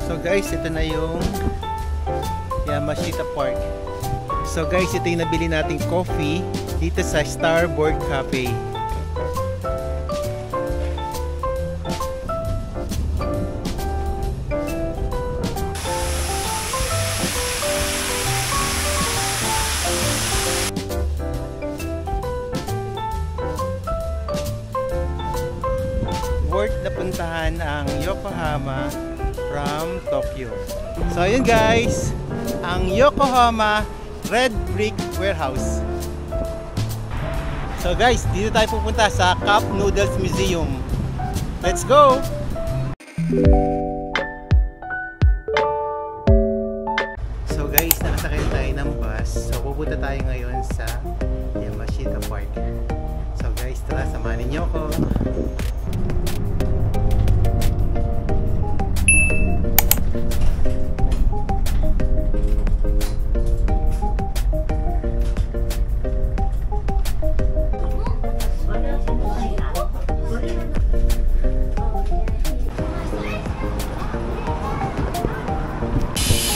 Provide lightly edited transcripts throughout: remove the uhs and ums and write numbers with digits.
So guys, ito na yung Yamashita Park. So guys, ito yung nabili nating coffee dito sa Starboard Cafe. Worth na puntahan ang Yokohama from Tokyo. So ayun guys, ang Yokohama Red Brick Warehouse. So guys, dito tayo pupunta sa Cup Noodles Museum. Let's go! So guys, nakasakay tayo ng bus. So pupunta tayo ngayon sa Yamashita Park. So guys, tara, samahan niyo ako.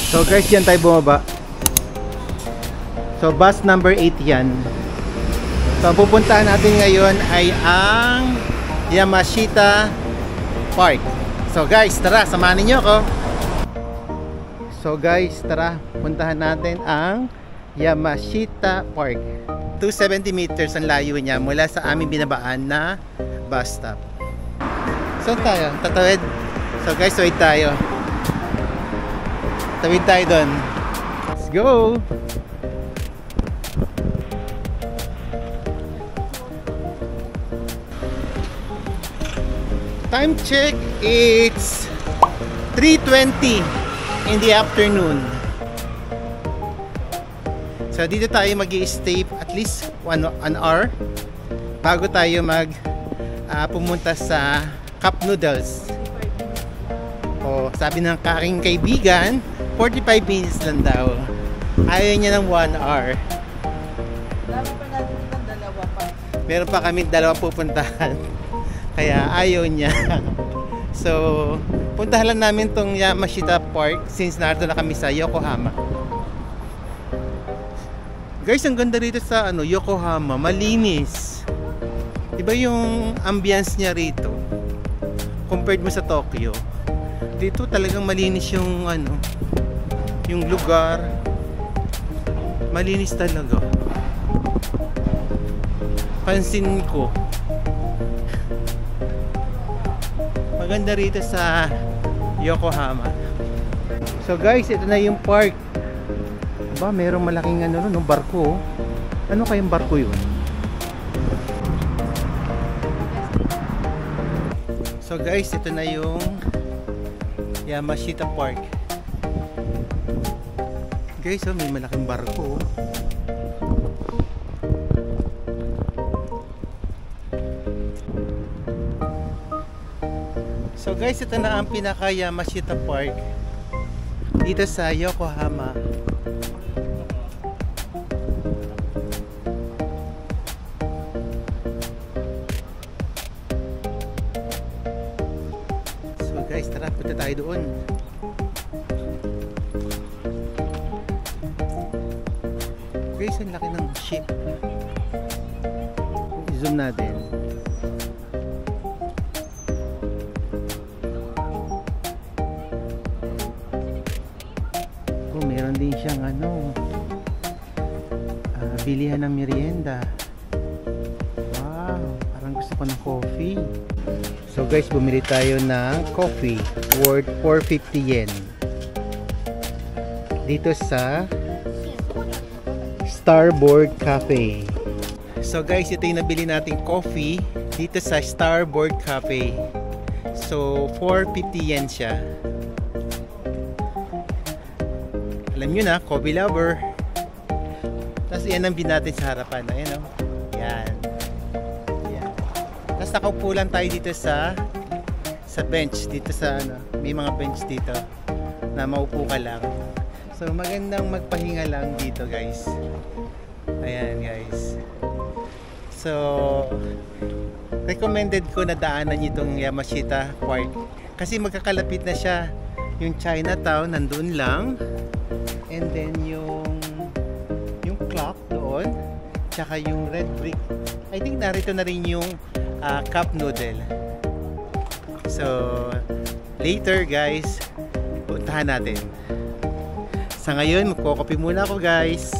So guys, yan tayo bumaba. So bus number 8 yan. So ang pupuntahan natin ngayon ay ang Yamashita Park. So guys, tara, samahan niyo ako. So guys, tara, puntahan natin ang Yamashita Park. 270 meters ang layo niya mula sa aming binabaan na bus stop. Saan tayo? Tatawid? So guys, wait tayo. Tawid tayo doon. Let's go! Time check, it's 3:20 in the afternoon. So dito tayo mag-i-stay at least an hour bago tayo pumunta sa Cup Noodles. O sabi ng aking kaibigan, 45 minutes lang daw. Ayaw niya ng 1 hour. Dami pa natin ng dalawa pa. Meron pa kami dalawang pupuntahan. Kaya ayaw niya. So, puntahan lang namin tong Yamashita Park since narito na kami sa Yokohama. Guys, ang ganda rito sa Yokohama. Malinis. Iba yung ambience niya rito. Compared mo sa Tokyo. Dito talagang malinis yung yung lugar. Malinis talaga. Pansin ko. Maganda rito sa Yokohama. So guys, ito na yung park. Ba, merong malaking barko. Ano kayang barko yun? So guys, ito na yung Yamashita Park. Guys, may malaking barko. So guys, ito na ang pinaka Yamashita Park dito sa Yokohama. So guys, tara, punta tayo doon. Guys, ang laki ng ship. I-zoom natin. Oh, meron din siyang bilihan ng merienda. Wow, parang gusto ko ng coffee. So guys, bumili tayo ng coffee worth 450 yen. Dito sa Starboard Cafe. So guys, ito yung nabili nating coffee dito sa Starboard Cafe. So 450 yen siya. Alam nyo na, coffee lover. Tapos yan ang bin natin sa harapan. Ayan o. Yan. Yan. Tapos nakaupo lang tayo dito sa bench. Dito sa may mga bench dito na maupo ka lang. So magandang magpahinga lang dito guys. Ayan guys. So recommended ko na daanan itong Yamashita Park kasi magkakalapit na siya Yung Chinatown nandun lang. And then yung clock doon. Tsaka yung red brick. I think narito na rin yung cup noodle. So, later guys, puntahan natin. Sa ngayon, magko-coffee muna ako guys.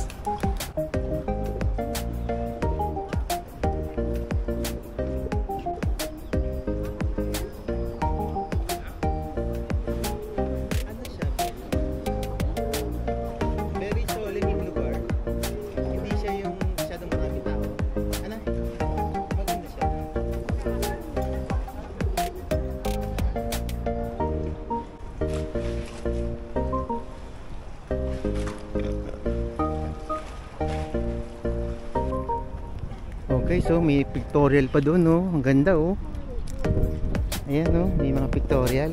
Okay, so may pictorial pa doon, no? Ang ganda, oh. Ayan, no? May mga pictorial.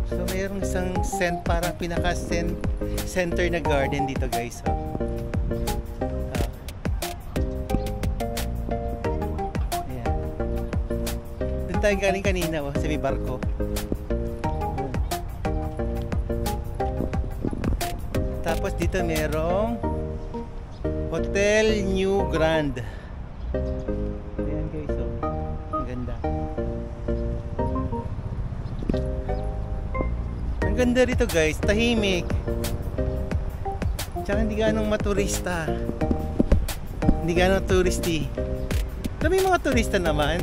So, mayroong isang parang pinaka-center na garden dito, guys. Oh. Ayan. Doon tayo galing kanina, oh, sa may barko. Tapos dito merong Hotel New Grand. Ayan, guys. Oh. Ang ganda. Ang ganda rito, guys. Tahimik. Tsaka hindi ganong maturista. Hindi ganong touristy. Pero may mga turista naman.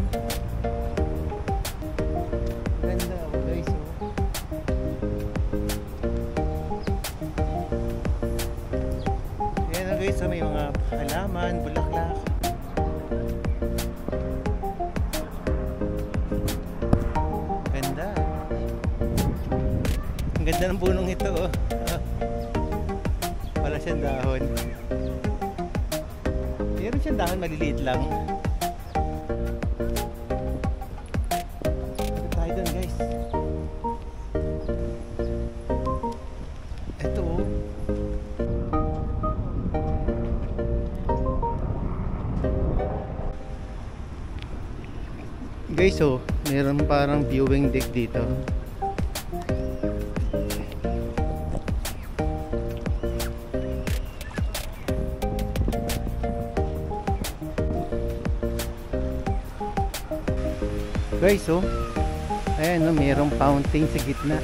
Ganda, guys. Ayan, guys. May mga halaman, bulaklak. Ganda. Ang ganda ng punong ito, oh. Wala siyang dahon. Meron siyang dahon, maliliit lang. Ito tayo dun, guys. Ito, oh. Guys, oh, meron parang viewing deck dito. Guys, oh, ayan, no, mayroong fountain sa gitna.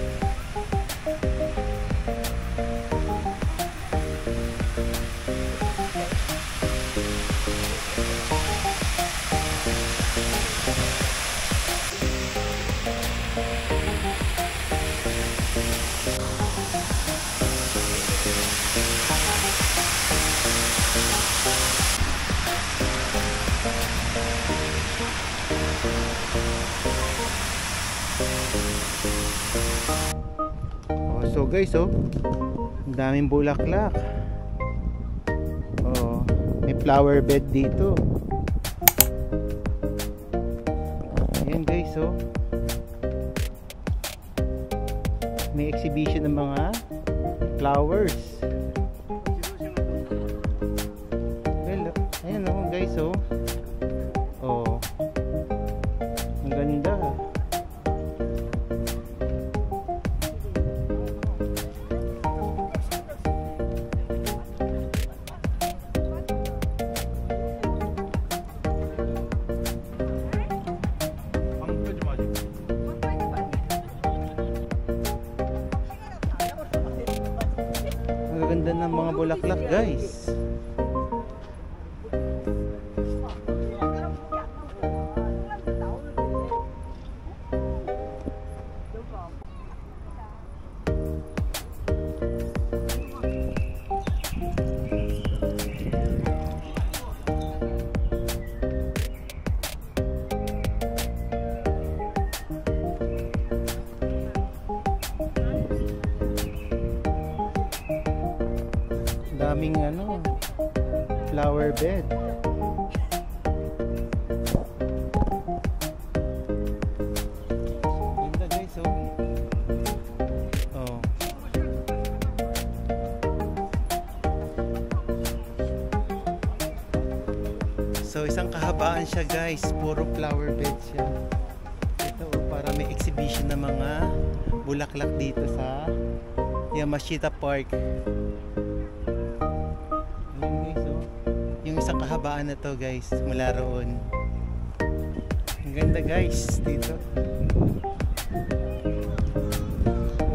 So guys, oh, ang daming bulaklak. Oh, may flower bed dito. Ayan, guys, oh. May exhibition ng mga flowers. Well, ayan, oh, guys, oh. Oh, ang ganda. Ang ganda ng mga bulaklak, guys. Daming ano, flower bed. Sobrang kahabaan siya guys. Puro flower bed siya. Ito para may exhibition ng mga bulaklak dito sa Yamashita Park. Ayun guys, oh. Yung isang kahabaan na to guys, mula roon. Ang ganda guys dito.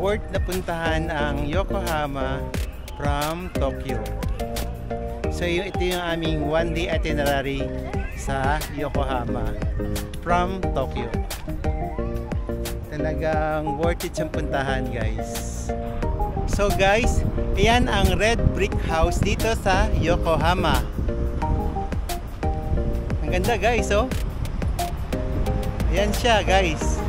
Worth na puntahan ang Yokohama from Tokyo. So ito yung aming one day itinerary sa Yokohama from Tokyo. Talagang worth it siyang puntahan guys. So guys, ayan ang red brick house dito sa Yokohama. Ang ganda guys, oh. Ayan siya guys.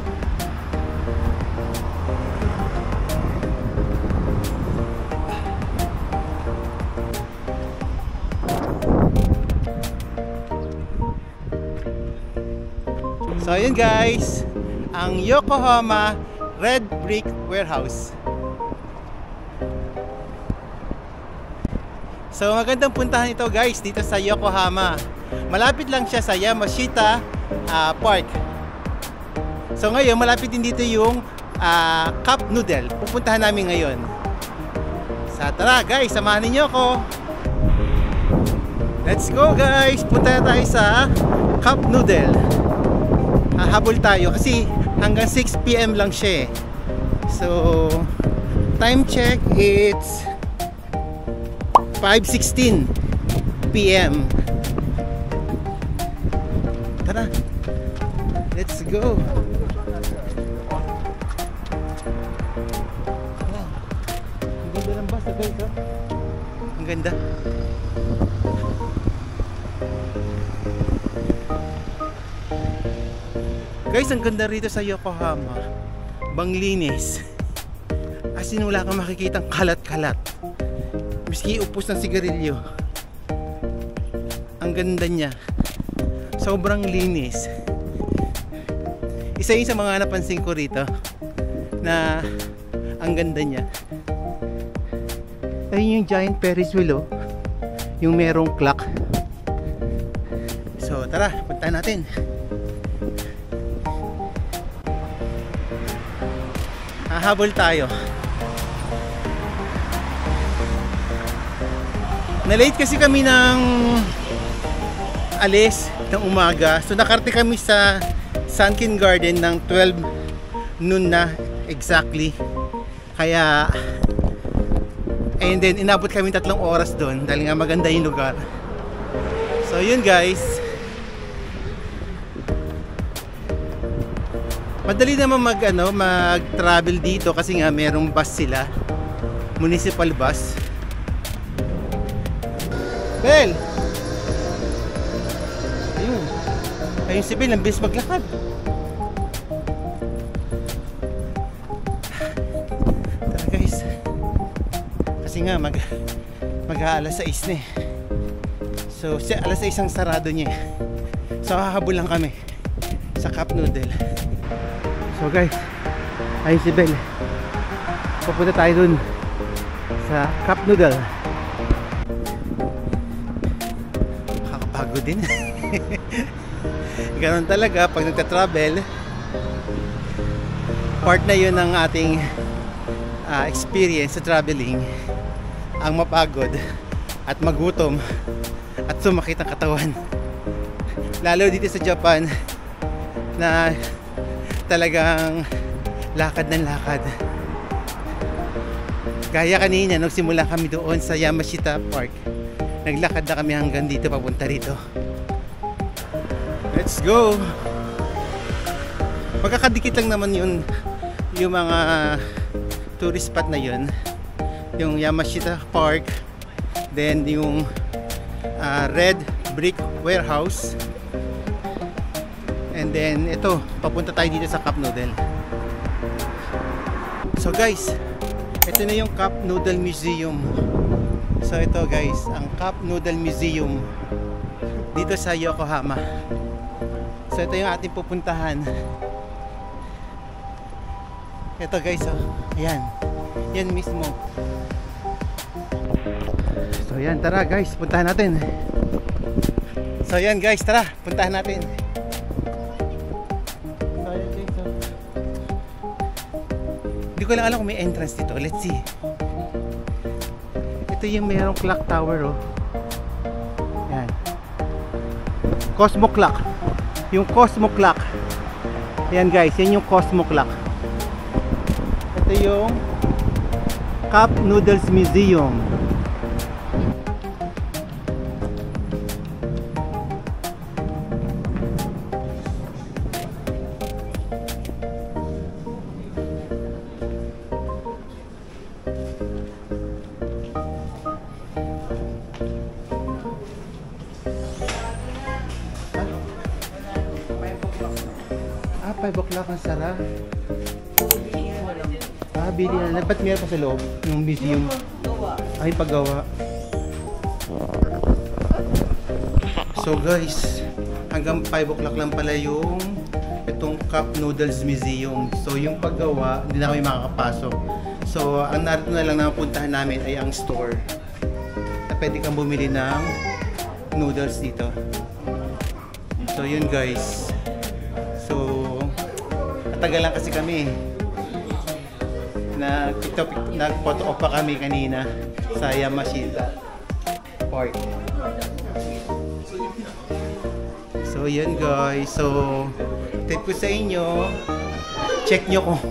So ayun guys, ang Yokohama Red Brick Warehouse. So magandang puntahan ito guys dito sa Yokohama. Malapit lang siya sa Yamashita Park. So ngayon malapit din dito yung Cup Noodle. Pupuntahan namin ngayon. So tara guys, samahan niyo ako. Let's go guys, punta na tayo sa Cup Noodle. Habol tayo kasi hanggang 6 PM lang siya eh. So time check, it's 5:16 PM. Tara, let's go. Ang ganda ng bus guys, oh. Ang ganda. Guys, ang ganda rito sa Yokohama. Banglinis. As in, wala kang makikitang kalat-kalat. Miski upos ng sigarilyo. Ang ganda niya. Sobrang linis. Isa yun sa mga napansin ko rito na ang ganda niya. Ayun yung giant Ferris wheel, oh. Yung merong clock. So tara, punta natin. Hahabol tayo. Na-late kasi kami ng alis ng umaga. So nakarte kami sa Sunken Garden ng 12 noon na exactly. Kaya and then inabot kami 3 oras doon dahil nga maganda yung lugar. So yun guys. Madali naman mag-travel dito kasi nga merong bus sila. Municipal bus. Bel! Ayun. Ayun si Bel, ang bilis maglakad. Tara guys. Kasi nga mag-aalas 6 na eh. So alas 6 ang sarado niya. So hahabol lang kami sa Cup Noodle. So guys, ayun si Bel. Pupunta tayo dun sa Cup Noodle. Kakapagod din. Ganon talaga pag nagka-travel. Part na yun ng ating experience sa traveling. Ang mapagod at magutom at sumakit ang katawan. Lalo dito sa Japan na talagang lakad ng lakad. Gaya kanina nung simula kami doon sa Yamashita Park, naglakad na kami hanggang dito papunta rito. Let's go. Magkakadikit lang naman yung mga tourist spot na yun, yung Yamashita Park, then yung Red Brick Warehouse. And then ito, papunta tayo dito sa Cup Noodle. So guys, ito na yung Cup Noodle Museum. So ito guys, ang Cup Noodle Museum dito sa Yokohama. So ito yung ating pupuntahan. Ito guys, oh. Ayan. Yan mismo. So ayan, tara guys, puntahan natin. So yan guys, tara, puntahan natin. So yan guys, so. Hindi ko lang alam kung may entrance dito. Let's see. Ito yung mayroong clock tower, oh. Yan. Cosmo clock. Yung Cosmo clock. Yan guys, yan yung Cosmo clock. Ito yung Cup Noodles Museum. Ah, 5 o'clock ang sara. Ah, bili na. Ba't meron pa sa loob? Yung museum. Ay, paggawa. So guys, hanggang 5 o'clock lang pala yung itong Cup Noodles Museum. So yung paggawa, hindi na kami makakapasok. So ang narito na lang na puntahan namin ay ang store. Na pwede kang bumili ng noodles dito. So yun guys. So matagal lang kasi kami. Nag-photo op pa kami kanina sa Yamashita Park. So yan guys. So tip ko sa inyo, check nyo kung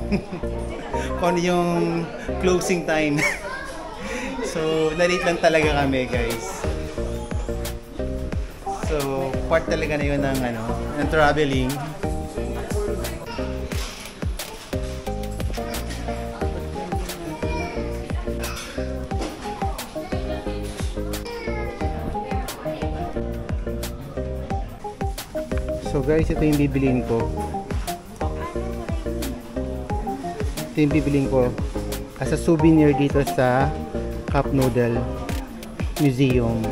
kung ano yung closing time. So na-late lang talaga kami guys. So part talaga na yun ng ng traveling. So guys, ito yung bibiliin ko. Ito yung bibiliin ko as a souvenir dito sa Cup Noodle Museum.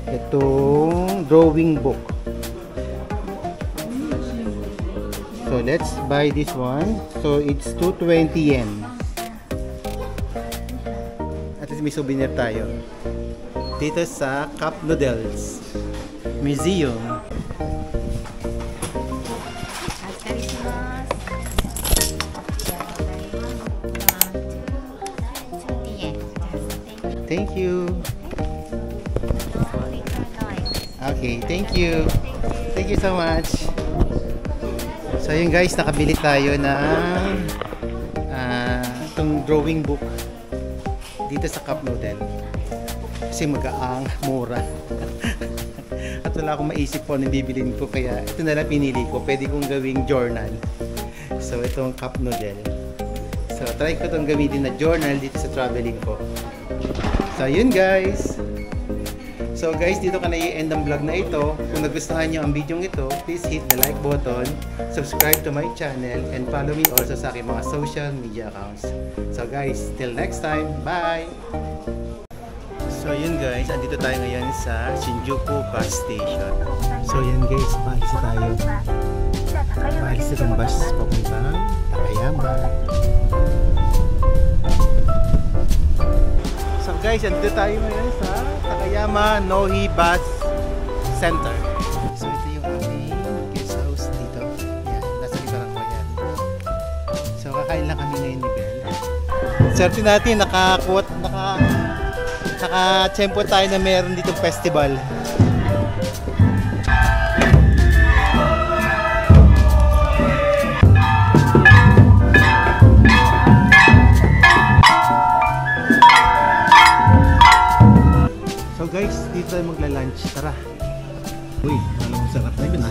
Itong drawing book. So let's buy this one. So it's 220 yen. At least may souvenir tayo dito sa Cup Noodles Museum. Thank you. Okay, thank you. Thank you so much. So yun guys, nakabili tayo ng itong drawing book dito sa Cup Noodle. Kasi magaang mura. At wala akong maisip po na bibilin ko, kaya ito na lang pinili ko. Pwede kong gawing journal. So itong Cup Noodle. So try ko itong gamitin na journal dito sa traveling ko. So yun guys. So guys, dito ka na i-end ang vlog na ito. Kung nagustuhan nyo ang video ito, please hit the like button, subscribe to my channel, and follow me also sa aking mga social media accounts. So guys, till next time, bye! So yun guys, andito tayo ngayon sa Shinjuku Bus Station. So yun guys, paalis na tayo. Paalis na itong bus papuntang Takayama. So guys, andito tayo ngayon sa Takayama Nohi Bus Center. So ito yung aming guest house dito. Yan, nasa libarang ko yan. So kakain lang kami ngayon ni Bel. Swerte natin, naka-tsempo tayo na meron ditong festival. So guys, dito tayo magla-lunch. Tara. Uy, alam mo sarap na yun ha.